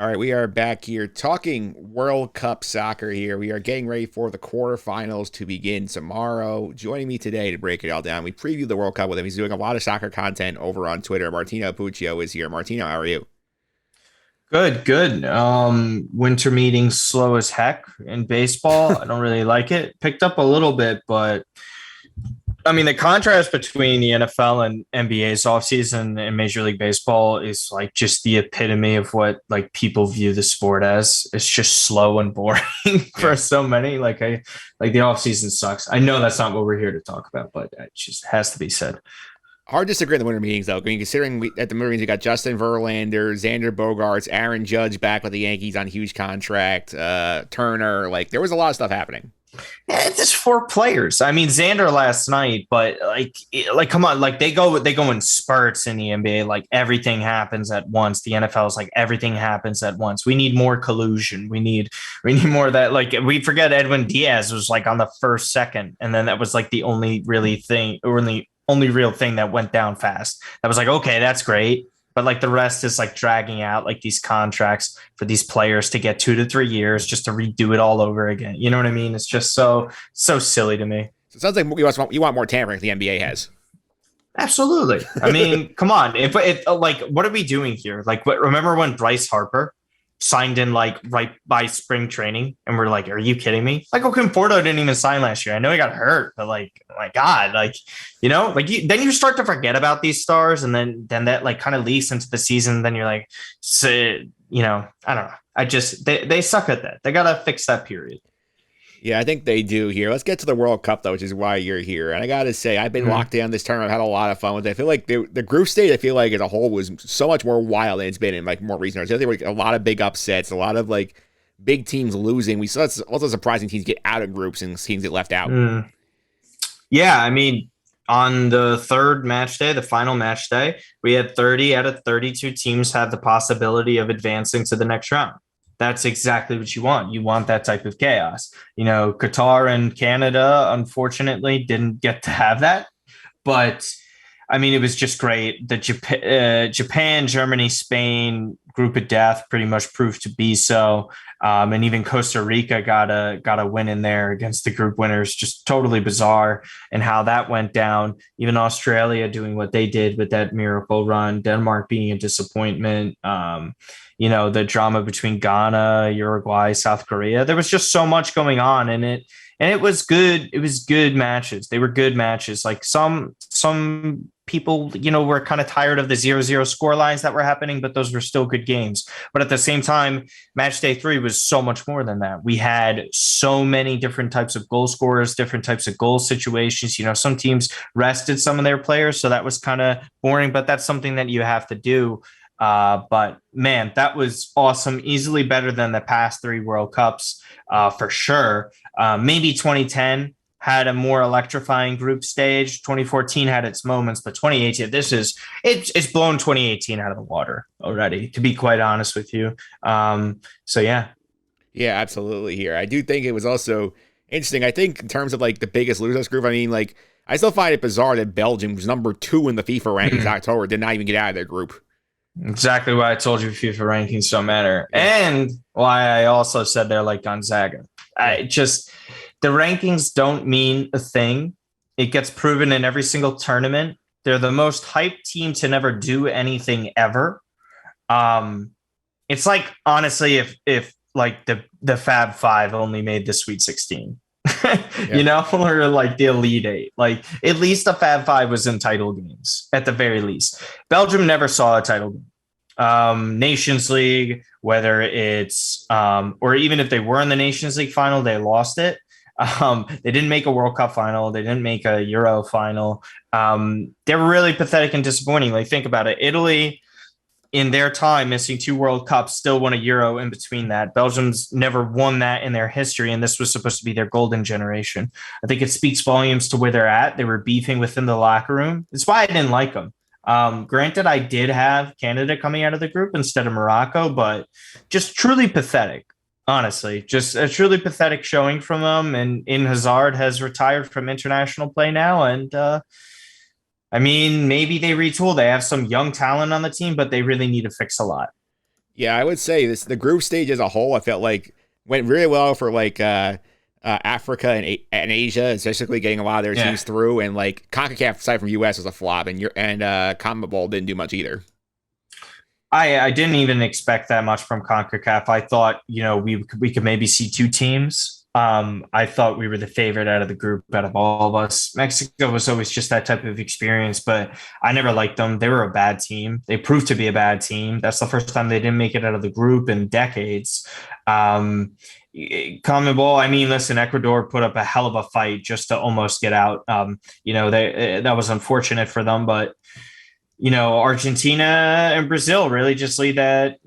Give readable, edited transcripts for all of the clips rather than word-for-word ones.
All right, we are back here talking World Cup soccer here. We are getting ready for the quarterfinals to begin tomorrow. Joining me today to break it all down, we previewed the World Cup with him. He's doing a lot of soccer content over on Twitter. Martino Puccio is here. Martino, how are you? Good, good. Winter meetings slow as heck in baseball. I don't really like it. Picked up a little bit, but I mean the contrast between the NFL and NBA's offseason and Major League Baseball is like just the epitome of what like people view the sport as. It's just slow and boring for Yeah. so many. Like the offseason sucks. I know that's not what we're here to talk about, but it just has to be said. Hard to disagree in the winter meetings, though. I mean, considering at the meetings, you got Justin Verlander, Xander Bogaerts, Aaron Judge back with the Yankees on huge contract, Turner. Like, there was a lot of stuff happening. Yeah, it's just four players. I mean, Xander last night, but come on, like they go in spurts in the NBA. Like everything happens at once. The NFL is like everything happens at once. We need more collusion. We need more of that. Like we forget Edwin Diaz was like on the first second, and then that was like the only really thing, or the only real thing that went down fast. That was like okay, that's great. But like the rest is like dragging out like these contracts for these players to get 2 to 3 years just to redo it all over again. You know what I mean? It's just so silly to me. So it sounds like you want more tampering the NBA has. Absolutely. I mean, come on. If it like, what are we doing here? Like, remember when Bryce Harper signed in like right by spring training, and we're like, are you kidding me? Like, Conforto didn't even sign last year. I know he got hurt, but like, oh my God, like, then you start to forget about these stars, and then that like kind of leaks into the season. Then you're like, so, I don't know. They suck at that. They gotta fix that period. Yeah, I think they do here. Let's get to the World Cup, though, which is why you're here. And I got to say, I've been Mhm. locked in this tournament. I've had a lot of fun with it. I feel like the group stage, I feel like as a whole, was so much more wild than it's been in like more recent years. I think there were a lot of big upsets, a lot of like big teams losing. We saw also surprising teams get out of groups and teams get left out. Mm. Yeah, I mean, on the third match day, the final match day, we had 30 out of 32 teams have the possibility of advancing to the next round. That's exactly what you want. You want that type of chaos. Qatar and Canada, unfortunately, didn't get to have that. But I mean, it was just great. The Japan, Germany, Spain group of death pretty much proved to be so. And even Costa Rica got a win in there against the group winners. Just totally bizarre, and how that went down. Even Australia doing what they did with that miracle run. Denmark being a disappointment. The drama between Ghana, Uruguay, South Korea. There was just so much going on in it, and it was good. It was good matches. They were good matches. Like some people, were kind of tired of the 0-0 score lines that were happening, but those were still good games. But at the same time, match day 3 was so much more than that. We had so many different types of goal scorers, different types of goal situations. Some teams rested some of their players, so that was kind of boring, but that's something that you have to do. But man, that was awesome. Easily better than the past 3 World Cups, for sure. Maybe 2010 had a more electrifying group stage. 2014 had its moments, but 2018, it's blown 2018 out of the water already, to be quite honest with you. So yeah. Yeah, absolutely. Here, I do think it was also interesting. I think in terms of like the biggest losers group, I mean, like I still find it bizarre that Belgium was number 2 in the FIFA rankings in October did not even get out of their group. Exactly why I told you FIFA rankings don't matter. Yeah, And why I also said they're like Gonzaga. yeah. The rankings don't mean a thing. It gets proven in every single tournament. They're the most hyped team to never do anything ever. Um, it's like honestly, if like the Fab Five only made the Sweet 16, Yeah. or like the Elite Eight, like at least the Fab Five was in title games at the very least. Belgium never saw a title game. Nations League, whether it's or even if they were in the Nations League final, they lost it. They didn't make a World Cup final. They didn't make a Euro final. They're really pathetic and disappointing. Like, think about it. Italy, in their time, missing 2 World Cups, still won a Euro in between that. Belgium's never won that in their history, and this was supposed to be their golden generation. I think it speaks volumes to where they're at. They were beefing within the locker room. That's why I didn't like them. Granted, I did have Canada coming out of the group instead of Morocco, but just truly pathetic. Honestly, just a truly pathetic showing from them. And In Hazard has retired from international play now, and I mean, maybe they retool. They have some young talent on the team, but they really need to fix a lot. Yeah, I would say the group stage as a whole, I felt like went really well for Africa and Asia, especially getting a lot of their Yeah. teams through. And like CONCACAF, aside from US, was a flop, and CONMEBOL didn't do much either. I didn't even expect that much from CONCACAF. I thought, we could maybe see two teams. I thought we were the favorite out of the group, out of all of us. Mexico was always just that type of experience, but I never liked them. They were a bad team. They proved to be a bad team. That's the first time they didn't make it out of the group in decades. CONMEBOL, I mean, listen, Ecuador put up a hell of a fight just to almost get out. That was unfortunate for them, but Argentina and Brazil really just lead that,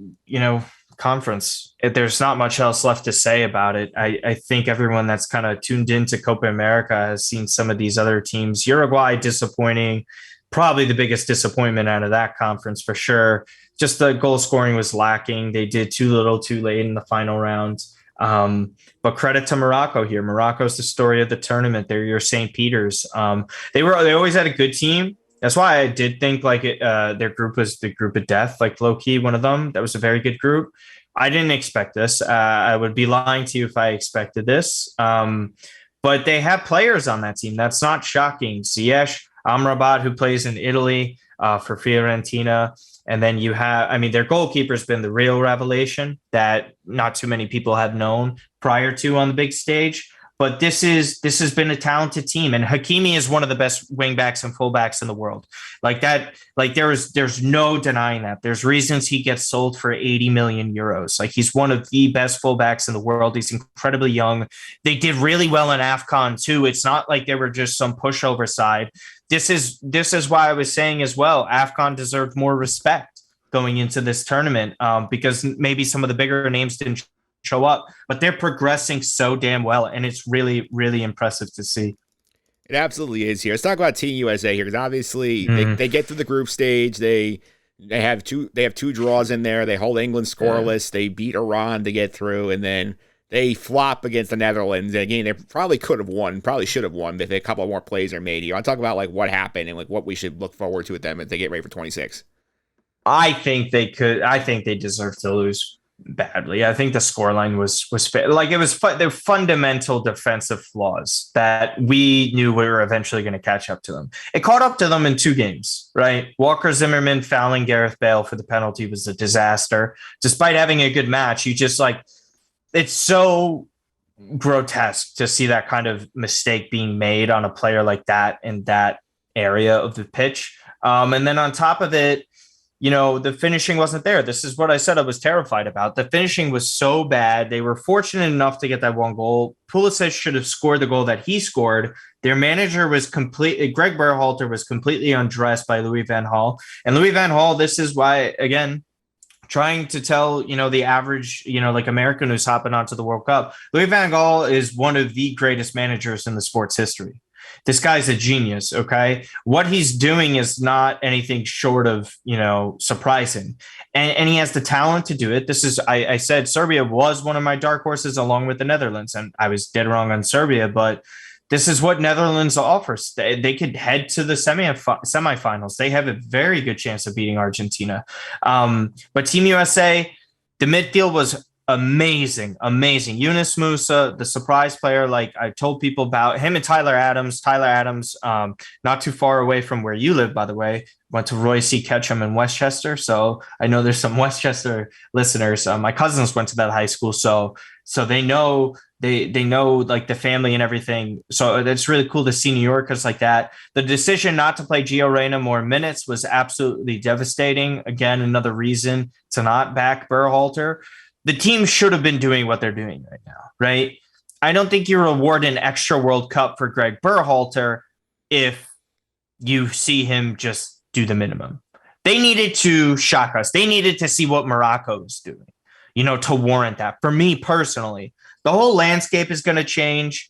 conference. There's not much else left to say about it. I think everyone that's kind of tuned into Copa America has seen some of these other teams. Uruguay, disappointing, probably the biggest disappointment out of that conference for sure. Just the goal scoring was lacking. They did too little too late in the final round. But credit to Morocco here. Morocco's the story of the tournament. They're your St. Peter's. They always had a good team. That's why I did think their group was the group of death, like low key, one of them. That was a very good group. I didn't expect this. I would be lying to you if I expected this. But they have players on that team. That's not shocking. Ziyech Amrabat, who plays in Italy for Fiorentina. And then you have, their goalkeeper's been the real revelation that not too many people have known prior to on the big stage. But this has been a talented team, and Hakimi is one of the best wingbacks and fullbacks in the world. Like that, there's no denying that. There's reasons he gets sold for 80 million euros. Like he's one of the best fullbacks in the world. He's incredibly young. They did really well in AFCON too. It's not like they were just some pushover side. This is why I was saying as well, AFCON deserved more respect going into this tournament because maybe some of the bigger names didn't show up, but they're progressing so damn well, and it's really, really impressive to see. It absolutely is here. Let's talk about Team USA here because obviously they get through the group stage. They have two draws in there. They hold England scoreless. They beat Iran to get through, and then they flop against the Netherlands. And again, they probably could have won, probably should have won if a couple more plays are made. You want to talk about like what happened and like what we should look forward to with them as they get ready for 26. I think they could. I think they deserve to lose badly. I think the scoreline was like it was the fundamental defensive flaws that we knew we were eventually going to catch up to them. It caught up to them in two games, right? Walker Zimmerman fouling Gareth Bale for the penalty was a disaster. Despite having a good match, you just it's so grotesque to see that kind of mistake being made on a player like that in that area of the pitch. And then on top of it, the finishing wasn't there. This is what I said I was terrified about. The finishing was so bad. They were fortunate enough to get that one goal. Pulisic should have scored the goal that he scored. Their manager was Greg Berhalter was completely undressed by Louis van Gaal. And Louis van Gaal, this is why, again, trying to tell, the average, American who's hopping onto the World Cup, Louis van Gaal is one of the greatest managers in the sport's history. This guy's a genius, okay? What he's doing is not anything short of, surprising. And he has the talent to do it. I said Serbia was one of my dark horses along with the Netherlands, and I was dead wrong on Serbia, but this is what Netherlands offers. They could head to the semifinals. They have a very good chance of beating Argentina. But Team USA, the midfield was amazing. Yunus Musa, the surprise player, like I told people about him and Tyler Adams, not too far away from where you live, by the way, went to Roy C. Ketchum in Westchester. So I know there's some Westchester listeners. My cousins went to that high school. So they know, they know like the family and everything. So it's really cool to see New Yorkers like that. The decision not to play Gio Reyna more minutes was absolutely devastating. Again, another reason to not back Berhalter. The team should have been doing what they're doing right now, right? I don't think you reward an extra World Cup for Greg Berhalter if you see him just do the minimum. They needed to shock us. They needed to see what Morocco was doing, to warrant that. For me personally, the whole landscape is going to change.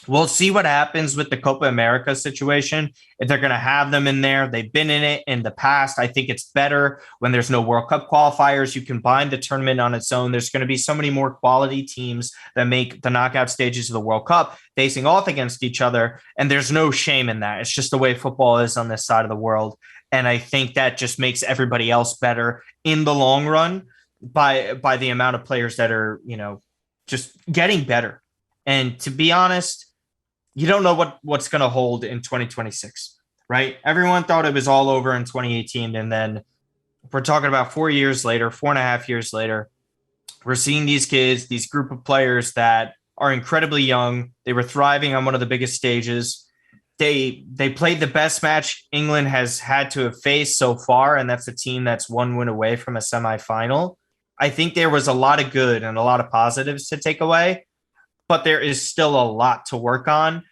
We'll see what happens with the Copa America situation. If they're going to have them in there, they've been in it in the past. I think it's better when there's no World Cup qualifiers. You combine the tournament on its own. There's going to be so many more quality teams that make the knockout stages of the World Cup facing off against each other. And there's no shame in that. It's just the way football is on this side of the world. And I think that just makes everybody else better in the long run by the amount of players that are, just getting better. And to be honest, you don't know what's going to hold in 2026, right? Everyone thought it was all over in 2018. And then we're talking about 4 years later, 4.5 years later, we're seeing these kids, these group of players that are incredibly young. They were thriving on one of the biggest stages. They played the best match England has had to have faced so far, and that's a team that's one win away from a semifinal. I think there was a lot of good and a lot of positives to take away, but there is still a lot to work on.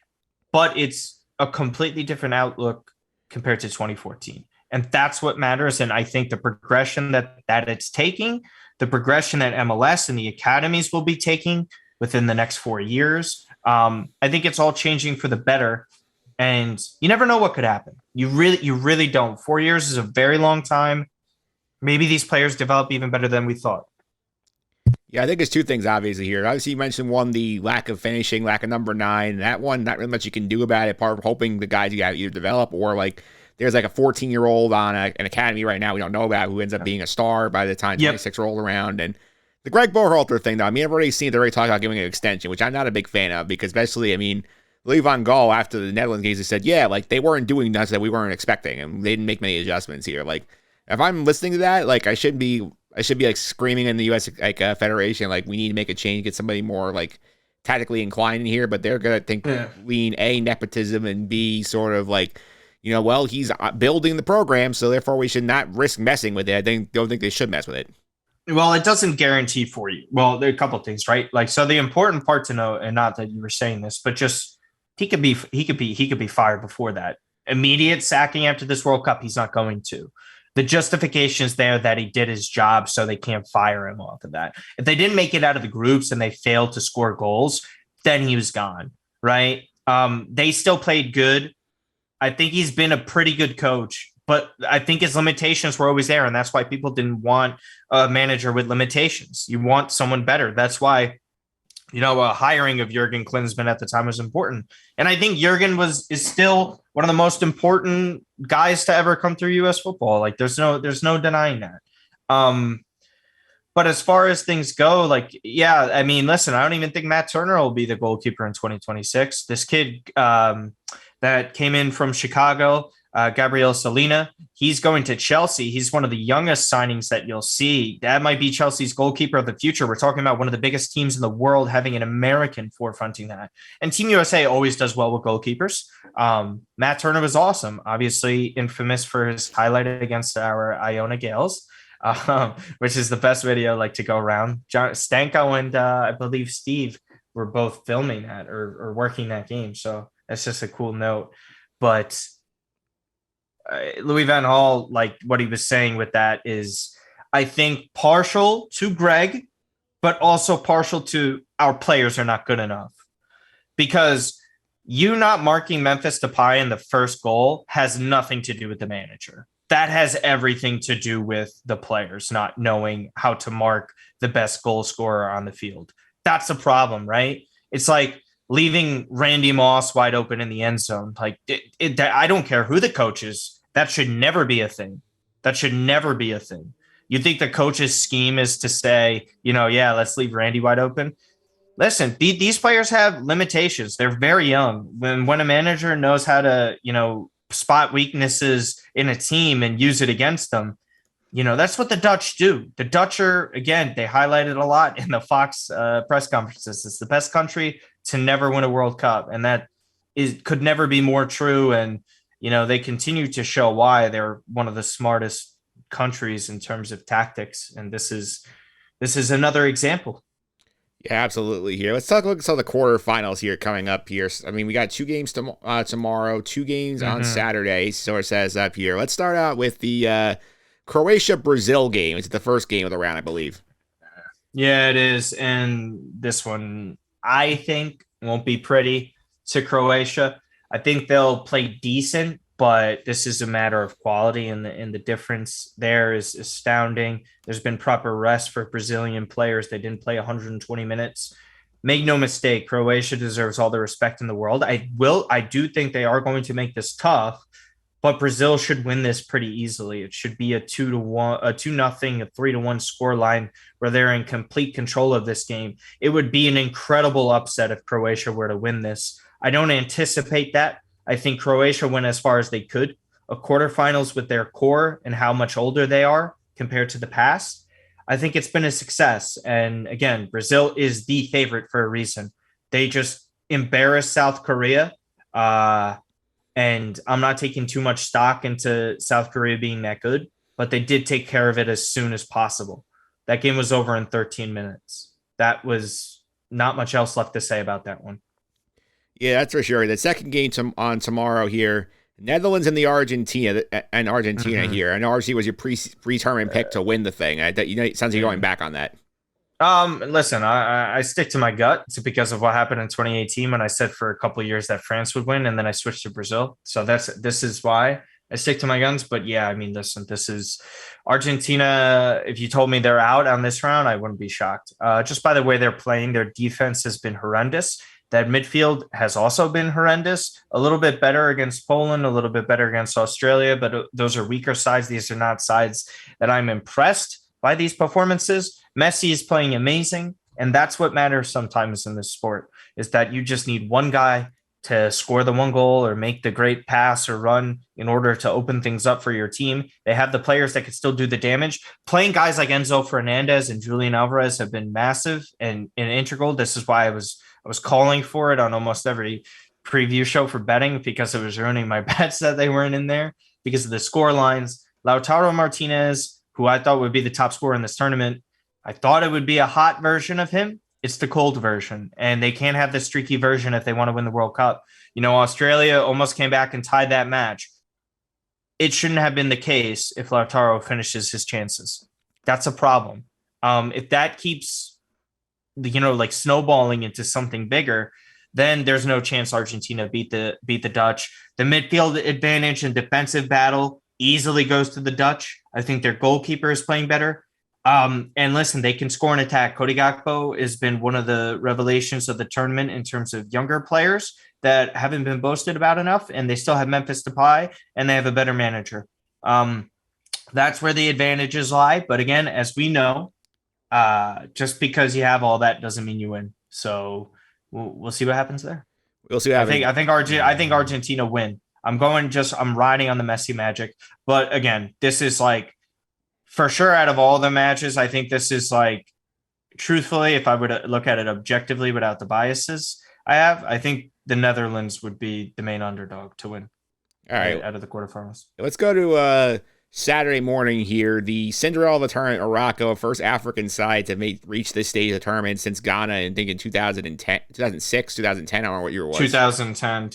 But it's a completely different outlook compared to 2014. And that's what matters. And I think the progression that it's taking, the progression that MLS and the academies will be taking within the next 4 years, I think it's all changing for the better. And you never know what could happen. You really don't. 4 years is a very long time. Maybe these players develop even better than we thought. Yeah, I think there's two things obviously here. Obviously, you mentioned one, the lack of finishing, lack of number 9. That one, not really much you can do about it. Part of hoping the guys you got either develop or like there's like a 14-year-old on an academy right now we don't know about who ends up being a star by the time 26 roll around. And the Greg Berhalter thing, though, I mean, I've already seen they're already talking about giving an extension, which I'm not a big fan of because especially, I mean, Louis van Gaal after the Netherlands games, he said, yeah, like they weren't doing nothing that we weren't expecting and they didn't make many adjustments here. Like if I'm listening to that, like I should be like screaming in the U.S. like Federation, like we need to make a change, get somebody more like tactically inclined in here. But they're gonna lean A, nepotism, and B, sort of like, well, he's building the program, so therefore we should not risk messing with it. Don't think they should mess with it. Well, it doesn't guarantee for you. Well, there are a couple of things, right? Like, so the important part to know, and not that you were saying this, but just he could be fired before that. Immediate sacking after this World Cup, he's not going to. The justification is there that he did his job, so they can't fire him off of that. If they didn't make it out of the groups and they failed to score goals, then he was gone, right? They still played good. I think he's been a pretty good coach, but I think his limitations were always there, and that's why people didn't want a manager with limitations. You want someone better. That's why, a hiring of Jurgen Klinsmann at the time was important. And I think Jurgen is still one of the most important guys to ever come through U.S. football. Like there's no denying that. But as far as things go, like, yeah, I mean, listen, I don't even think Matt Turner will be the goalkeeper in 2026. This kid that came in from Chicago, Gabriel Salina, he's going to Chelsea. He's one of the youngest signings that you'll see. That might be Chelsea's goalkeeper of the future. We're talking about one of the biggest teams in the world having an American forefronting that. And Team USA always does well with goalkeepers. Matt Turner was awesome, obviously infamous for his highlight against our Iona Gales, which is the best video like to go around. Stanko and I believe Steve were both filming that or working that game. So that's just a cool note. But Louis van Gaal, like what he was saying with that is, I think, partial to Greg, but also partial to our players are not good enough. Because you not marking Memphis Depay in the first goal has nothing to do with the manager. That has everything to do with the players not knowing how to mark the best goal scorer on the field. That's a problem, right? It's like leaving Randy Moss wide open in the end zone. Like I don't care who the coach is. That should never be a thing. That should never be a thing. You think the coach's scheme is to say, yeah, let's leave Randy wide open. Listen, these players have limitations. They're very young. When a manager knows how to, spot weaknesses in a team and use it against them, that's what the Dutch do. The Dutch are, again, they highlighted a lot in the Fox press conferences. It's the best country to never win a World Cup. And that could never be more true. And, they continue to show why they're one of the smartest countries in terms of tactics. And this is another example. Yeah, absolutely. Here, let's talk about some of the quarterfinals here coming up here. I mean, we got 2 games tomorrow, 2 games on Saturday. So it says up here. Let's start out with the Croatia-Brazil game. It's the first game of the round, I believe. Yeah, it is. And this one, I think, won't be pretty to Croatia. I think they'll play decent, but this is a matter of quality, and the difference there is astounding. There's been proper rest for Brazilian players. They didn't play 120 minutes. Make no mistake, Croatia deserves all the respect in the world. I do think they are going to make this tough, but Brazil should win this pretty easily. It should be a 2-1, a 2-0, a 3-1 score line where they're in complete control of this game. It would be an incredible upset if Croatia were to win this. I don't anticipate that. I think Croatia went as far as they could. A quarterfinals with their core and how much older they are compared to the past. I think it's been a success. And again, Brazil is the favorite for a reason. They just embarrassed South Korea. And I'm not taking too much stock into South Korea being that good, but they did take care of it as soon as possible. That game was over in 13 minutes. That was not much else left to say about that one. Yeah, that's for sure. The second game on tomorrow here, Netherlands and Argentina here. I know Argentina was your predetermined pick to win the thing. It sounds like you're going back on that. Listen, I stick to my gut. It's because of what happened in 2018 when I said for a couple of years that France would win, and then I switched to Brazil. So this is why I stick to my guns. But yeah, I mean, listen, this is Argentina. If you told me they're out on this round, I wouldn't be shocked. Just by the way they're playing, their defense has been horrendous. That midfield has also been horrendous. A little bit better against Poland, a little bit better against Australia, but those are weaker sides. These are not sides that I'm impressed by these performances. Messi is playing amazing, and that's what matters sometimes in this sport, is that you just need one guy to score the one goal or make the great pass or run in order to open things up for your team. They have the players that can still do the damage. Playing guys like Enzo Fernandez and Julian Alvarez have been massive and integral. This is why I was calling for it on almost every preview show for betting, because it was ruining my bets that they weren't in there because of the score lines. Lautaro Martinez, who I thought would be the top scorer in this tournament, I thought it would be a hot version of him. It's the cold version, and they can't have the streaky version if they want to win the World Cup. Australia almost came back and tied that match. It shouldn't have been the case if Lautaro finishes his chances. That's a problem. If that keeps, like snowballing into something bigger, then there's no chance Argentina beat the Dutch. The midfield advantage and defensive battle easily goes to the Dutch. I think their goalkeeper is playing better. And listen, they can score an attack. Cody Gakpo has been one of the revelations of the tournament in terms of younger players that haven't been boasted about enough, and they still have Memphis Depay, and they have a better manager. That's where the advantages lie. But again, as we know, just because you have all that doesn't mean you win. So we'll see what happens there. We'll see what happens. I think Argentina win. I'm riding on the Messi magic. But again, this is like, for sure, out of all the matches, I think this is like, truthfully, if I were to look at it objectively without the biases I think the Netherlands would be the main underdog to win. All right, out of the quarterfinals. Let's go to Saturday morning here. The Cinderella of the tournament, Morocco, first African side to reach this stage of the tournament since Ghana, I think in 2010, 2006, 2010. I don't know what year it was. 2010,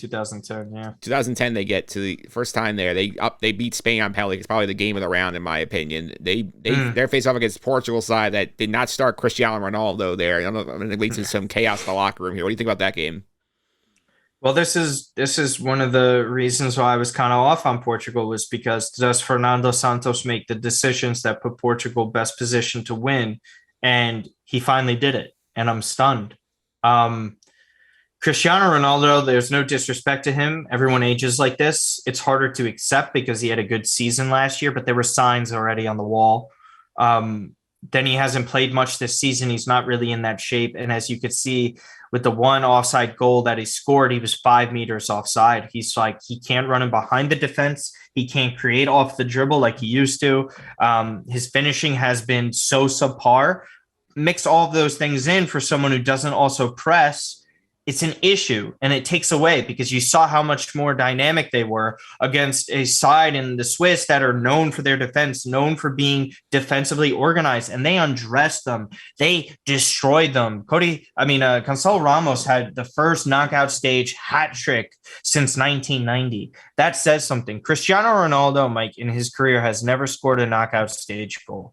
yeah. 2010, they get to the first time there. They beat Spain on penalty. It's probably the game of the round, in my opinion. They're face off against Portugal side that did not start Cristiano Ronaldo there. I'm going to lead to some chaos in the locker room here. What do you think about that game? Well, this is one of the reasons why I was kind of off on Portugal, was because does Fernando Santos make the decisions that put Portugal best positioned to win? And he finally did it, and I'm stunned. Cristiano Ronaldo, there's no disrespect to him. Everyone ages like this. It's harder to accept because he had a good season last year, but there were signs already on the wall. Then he hasn't played much this season. He's not really in that shape. And as you could see with the one offside goal that he scored, he was 5 meters offside. He can't run in behind the defense. He can't create off the dribble like he used to. His finishing has been so subpar. Mix all of those things in for someone who doesn't also press. It's an issue, and it takes away, because you saw how much more dynamic they were against a side in the Swiss that are known for their defense, known for being defensively organized, and they undressed them. They destroyed them. Gonzalo Ramos had the first knockout stage hat trick since 1990. That says something. Cristiano Ronaldo, Mike, in his career has never scored a knockout stage goal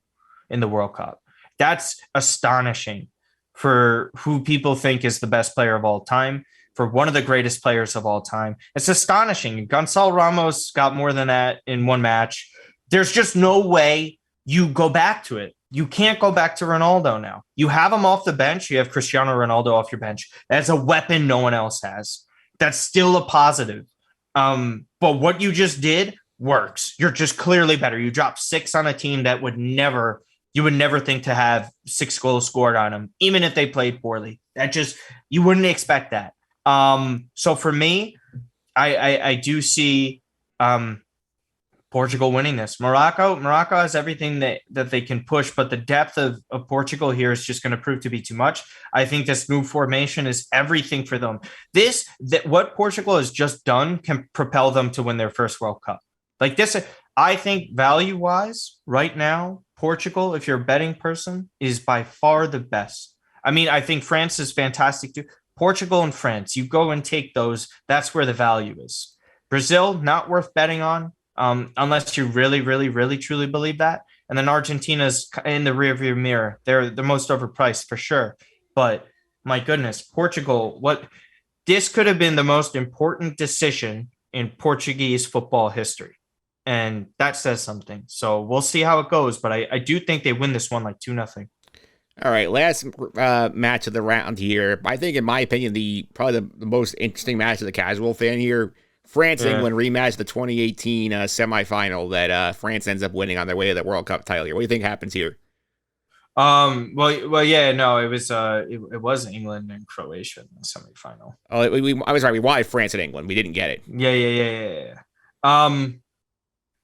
in the World Cup. That's astonishing for who people think is the best player of all time, for one of the greatest players of all time. It's astonishing. Gonzalo Ramos got more than that in one match. There's just no way you go back to it. You can't go back to Ronaldo now. You have him off the bench. You have Cristiano Ronaldo off your bench. That's a weapon no one else has. That's still a positive. But what you just did works. You're just clearly better. You drop 6 on a team that you would never think to have 6 goals scored on them, even if they played poorly. You wouldn't expect that. So for me, I do see Portugal winning this. Morocco has everything that they can push, but the depth of Portugal here is just going to prove to be too much. I think this move formation is everything for them. What Portugal has just done can propel them to win their first World Cup. Like this, I think value-wise, right now, Portugal, if you're a betting person, is by far the best. I mean, I think France is fantastic too. Portugal and France, you go and take those. That's where the value is. Brazil, not worth betting on. Unless you really, really, really, truly believe that. And then Argentina's in the rearview mirror. They're the most overpriced for sure. But my goodness, Portugal, this could have been the most important decision in Portuguese football history. And that says something. So we'll see how it goes. But I do think they win this one like 2-0. All right, last match of the round here. I think, in my opinion, probably the most interesting match of the casual fan here. France-England rematch, the 2018 semifinal that France ends up winning on their way to the World Cup title here. What do you think happens here? Well, yeah, no, it was England and Croatia in the semifinal. Oh, I was right. We wanted France and England. We didn't get it. Yeah.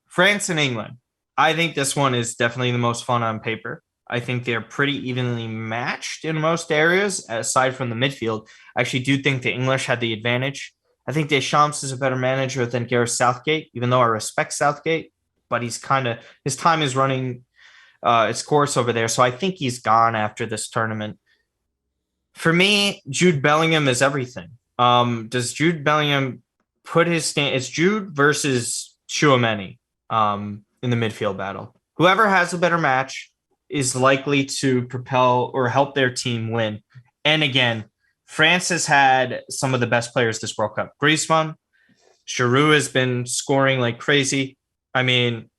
France and England. I think this one is definitely the most fun on paper. I think they're pretty evenly matched in most areas, aside from the midfield. I actually do think the English had the advantage. I think Deschamps is a better manager than Gareth Southgate, even though I respect Southgate, but his time is running its course over there. So I think he's gone after this tournament. For me, Jude Bellingham is everything. Does Jude Bellingham put his stand? It's Jude versus Tchouaméni in the midfield battle. Whoever has a better match is likely to propel or help their team win. And again, France has had some of the best players this World Cup. Griezmann, Giroud has been scoring like crazy. I mean,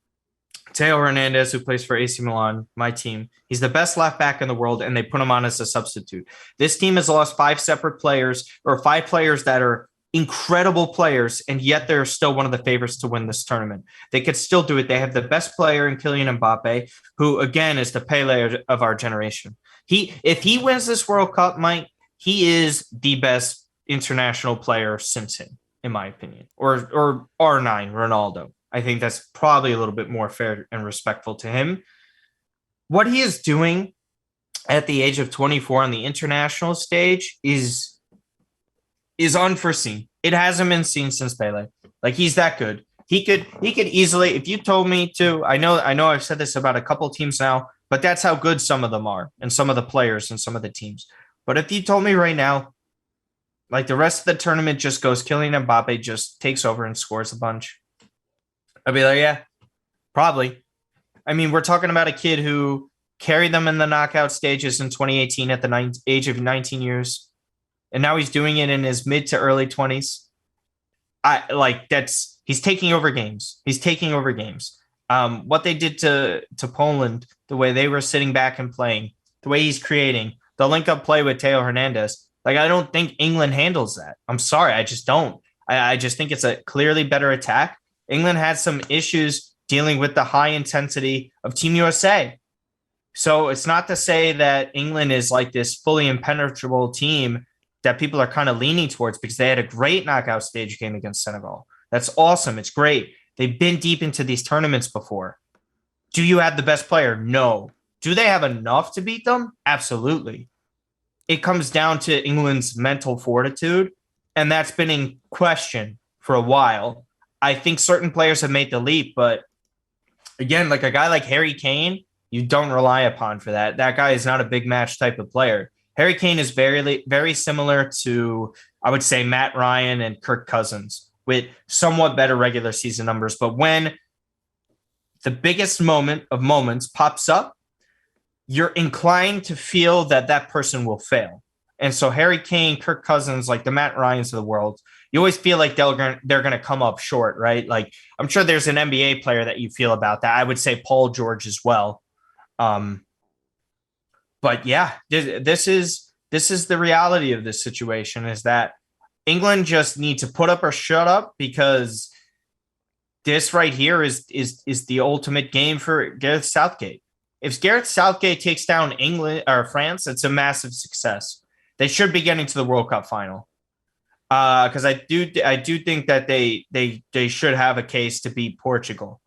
Theo Hernandez, who plays for AC Milan, my team, he's the best left back in the world, and they put him on as a substitute. This team has lost 5 separate players, or 5 players that are incredible players, and yet they're still one of the favorites to win this tournament. They could still do it. They have the best player in Kylian Mbappe, who, again, is the Pele of our generation. If he wins this World Cup, Mike, he is the best international player since him, in my opinion, or R9, Ronaldo. I think that's probably a little bit more fair and respectful to him. What he is doing at the age of 24 on the international stage is unforeseen. It hasn't been seen since Pele. Like, he's that good. He could easily, if you told me to, I know I've said this about a couple teams now, but that's how good some of them are, and some of the players and some of the teams. But if you told me right now, like, the rest of the tournament just goes, Kylian Mbappe just takes over and scores a bunch, I'd be like, yeah, probably. I mean, we're talking about a kid who carried them in the knockout stages in 2018 at the age of 19 years. And now he's doing it in his mid to early 20s. He's taking over games. What they did to Poland, the way they were sitting back and playing, the way he's creating, the link-up play with Theo Hernandez, like, I don't think England handles that. I'm sorry, I just don't. I just think it's a clearly better attack. England had some issues dealing with the high intensity of Team USA. So it's not to say that England is like this fully impenetrable team that people are kind of leaning towards, because they had a great knockout stage game against Senegal. That's awesome. It's great. They've been deep into these tournaments before. Do you have the best player? No. Do they have enough to beat them? Absolutely. It comes down to England's mental fortitude, and that's been in question for a while. I think certain players have made the leap, but again, like a guy like Harry Kane, you don't rely upon for that. That guy is not a big match type of player. Harry Kane is very, very similar to, I would say, Matt Ryan and Kirk Cousins, with somewhat better regular season numbers. But when the biggest moment of moments pops up, you're inclined to feel that person will fail. And so Harry Kane, Kirk Cousins, like the Matt Ryans of the world, you always feel like they're going to come up short, right? Like, I'm sure there's an NBA player that you feel about that. I would say Paul George as well. But yeah, this is the reality of this situation, is that England just need to put up or shut up, because this right here is the ultimate game for Gareth Southgate. If Gareth Southgate takes down England or France, it's a massive success. They should be getting to the World Cup final. Because I do think that they should have a case to beat Portugal,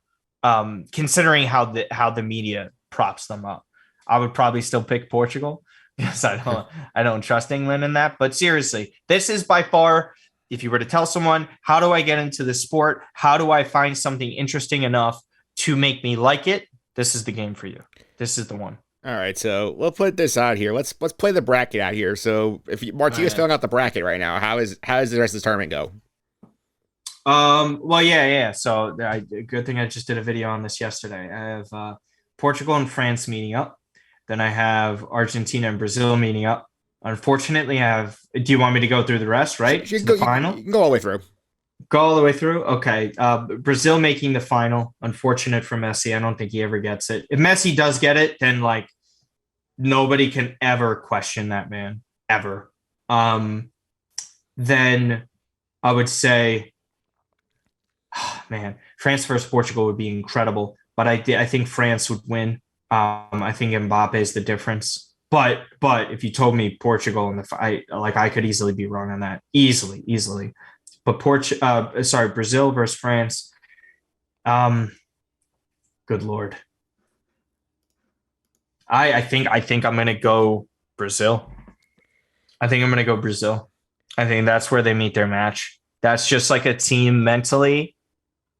considering how the media props them up. I would probably still pick Portugal because I don't trust England in that. But seriously, this is by far, if you were to tell someone, how do I get into the sport? How do I find something interesting enough to make me like it? This is the game for you. This is the one. All right, so we'll put this out here. Let's play the bracket out here. So if Martino's filling out the bracket right now, how does the rest of the tournament go? Well, yeah. So good thing I just did a video on this yesterday. I have Portugal and France meeting up. Then I have Argentina and Brazil meeting up. Unfortunately, do you want me to go through the rest, right? You the final? You can go all the way through. Go all the way through? Okay. Brazil making the final. Unfortunate for Messi. I don't think he ever gets it. If Messi does get it, then like nobody can ever question that man. Ever. Then I would say, man, France versus Portugal would be incredible. But I think France would win. I think Mbappe is the difference. But if you told me Portugal in the fight, like I could easily be wrong on that. Easily. But Brazil versus France. Good Lord. I think I'm gonna go Brazil. I think that's where they meet their match. That's just like a team mentally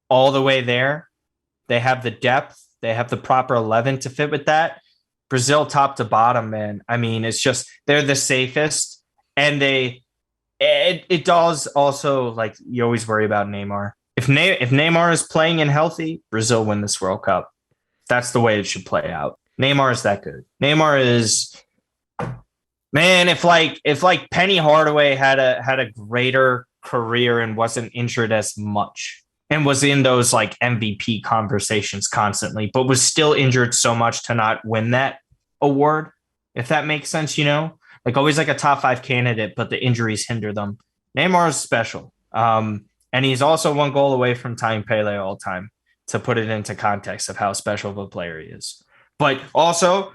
all the way there. They have the depth. They have the proper 11 to fit with that. Brazil top to bottom, man. I mean, it's just they're the safest, and it does also, like, you always worry about Neymar. If Neymar is playing and healthy, Brazil win this World Cup. That's the way it should play out. Neymar is that good. Neymar is, man. If Penny Hardaway had a greater career and wasn't injured as much and was in those like MVP conversations constantly, but was still injured so much to not win that award, if that makes sense, like always like a top 5 candidate, but the injuries hinder them. Neymar is special. And he's also one goal away from tying Pele all time, to put it into context of how special of a player he is. But also,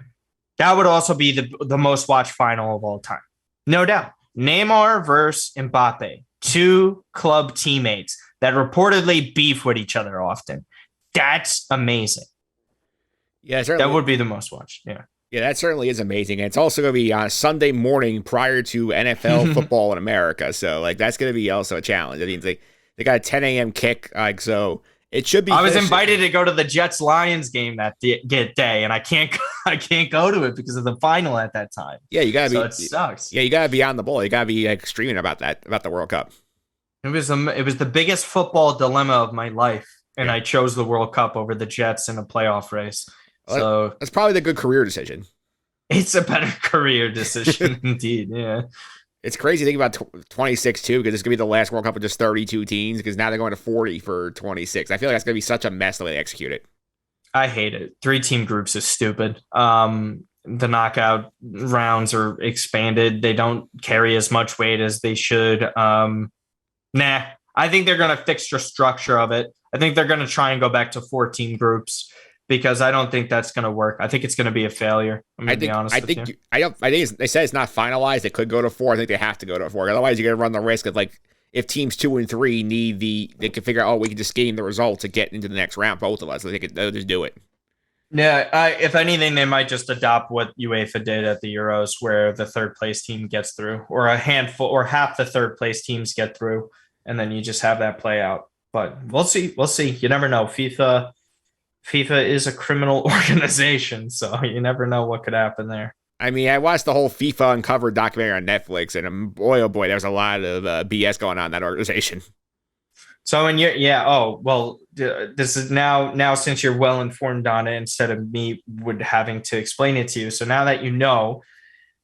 that would also be the most watched final of all time. No doubt. Neymar versus Mbappe, 2 club teammates that reportedly beef with each other often. That's amazing. Yeah, that would be the most watched. Yeah. Yeah, that certainly is amazing. And it's also going to be on a Sunday morning prior to NFL football in America. So, like, that's going to be also a challenge. I mean, they got a 10 a.m. kick. Like, so it should be. I was invited to go to the Jets-Lions game that day, and I can't go to it because of the final at that time. Yeah, you got to be. So it sucks. Yeah, you got to be on the ball. You got to be like streaming about the World Cup. It was the biggest football dilemma of my life, and I chose the World Cup over the Jets in a playoff race. Well, so that's probably the good career decision. It's a better career decision indeed. Yeah. It's crazy to think about 26 too, because it's gonna be the last World Cup with just 32 teams. Because now they're going to 40 for 26. I feel like that's gonna be such a mess the way they execute it. I hate it. 3-team groups is stupid. The knockout rounds are expanded. They don't carry as much weight as they should. I think they're gonna fix the structure of it. I think they're gonna try and go back to 4-team groups, because I don't think that's going to work. I think it's going to be a failure. I'm going to be honest with you. I think they said it's not finalized. It could go to 4. I think they have to go to 4. Otherwise, you're going to run the risk of, like, if teams 2 and 3 they can figure out, we can just game the results to get into the next round, both of us. They'll just do it. Yeah, if anything, they might just adopt what UEFA did at the Euros, where the third place team gets through, or a handful, or half the third place teams get through, and then you just have that play out. But we'll see. You never know. FIFA is a criminal organization, so you never know what could happen there. I mean, I watched the whole FIFA Uncovered documentary on Netflix, and boy, oh boy, there's a lot of BS going on in that organization. So, this is now since you're well informed on it, instead of me having to explain it to you. So now that you know,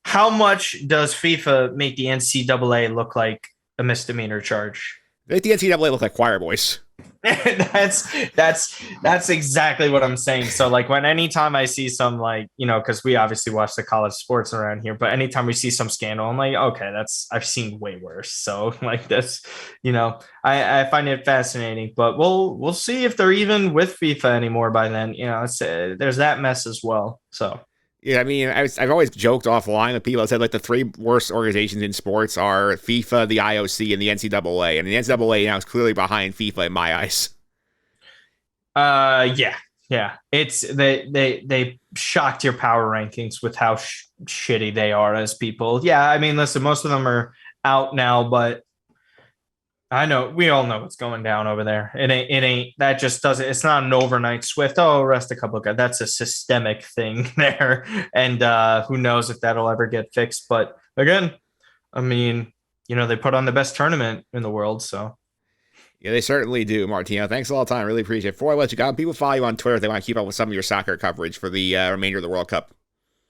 how much does FIFA make the NCAA look like a misdemeanor charge? They make the NCAA look like choir boys. that's exactly what I'm saying. So like when anytime I see some like, because we obviously watch the college sports around here, but anytime we see some scandal, I'm like, okay, I've seen way worse. So like that's, I find it fascinating, but we'll see if they're even with FIFA anymore by then. There's that mess as well. So Yeah, I mean, I've always joked offline with people that said like the three worst organizations in sports are FIFA, the IOC, and the NCAA. And the NCAA now is clearly behind FIFA in my eyes. Yeah, yeah. It's they shocked your power rankings with how shitty they are as people. Yeah, I mean, listen, most of them are out now, but I know we all know what's going down over there. It ain't that just doesn't. It's not an overnight swift. Oh, arrest a couple of guys. That's a systemic thing there, and who knows if that'll ever get fixed. But again, I mean, they put on the best tournament in the world, so. Yeah, they certainly do, Martino. Thanks a lot of time. Really appreciate it. Before I let you go, people follow you on Twitter if they want to keep up with some of your soccer coverage for the remainder of the World Cup.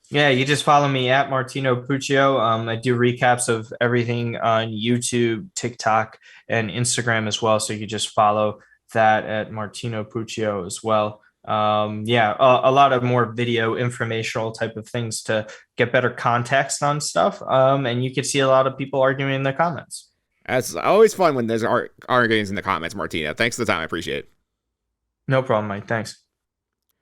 Yeah, you just follow me at Martino Puccio. I do recaps of everything on YouTube, TikTok, and Instagram as well. So you just follow that at Martino Puccio as well. A lot of more video informational type of things to get better context on stuff. And you can see a lot of people arguing in the comments. That's always fun when there's arguments in the comments, Martino. Thanks for the time. I appreciate it. No problem, Mike. Thanks.